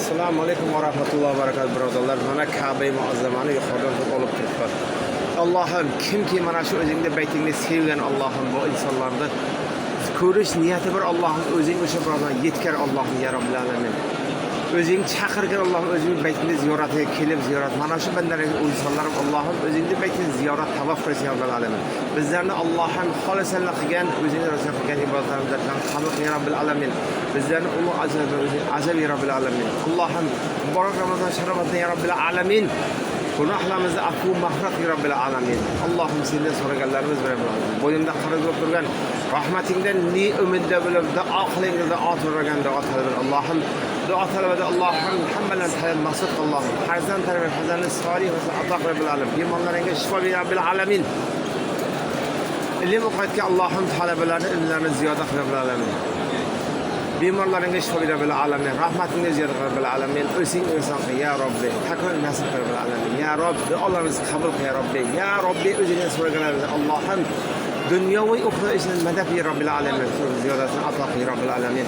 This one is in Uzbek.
Assalomu alaykum va rahmatullohi va barakatuh birodarlar. Mana Ka'ba-i Muazzamani yuqoridan olib turibman. Allohim, kimki mana shu o'zingni baytingni sevgan Allohim bu insonlarni ko'rish niyati bir Allohim o'zing o'sha birodan yetkar Allohim ya Robbil alamin. O'zing chaqirgan Allohim o'zing baytingni ziyoratiga kelib ziyorat. Mana shu bandalarga insonlarim Allohim o'zingni baytingni ziyorat tavof qilish ya Robbil alamin. Bizlarni Allohim xolisalla qilgan o'zingni rosa qilgan ibodatlarimizdan qabul qil ya Robbil alamin. Bizlarni ulug' azab ya Robbil alamin. Allohim muborak Ramazon sharofatini ya Robbil alamin. Gunohlarimizni afvu mag'firat ya Robbil alamin. Allohim sendan so'raganlarimiz bilan bo'limda qarab turgan rahmatingdan ne umidda bo'lib duo qilingda o'tirgan duo talab Allohim duo talabida Allohim hammadan talab maqsad Allohim farzand tarbiyat farzandni solih va atoq Robbil alamin. Bemorlarga shifo ber Robbil alamin. Ilm o'qiyotgan Allohim talabalarni ilmlarini ziyoda qil Robbil alamin. Bemorlaringa shifo ber Robbil alamin. Rahmatingni ziyoda qil Robbil alamin. O'zing ya Robbi. Takon nasib qil Robbil alamin. Ya Robb, duolarimizni qabul qil ya Robbi. Ya Robbi o'zingdan so'raganlarimizni Allohim dunyoviy uxra ishini madad ya Robbil alamin. Ziyodatini ato qil ya Robbil alamin.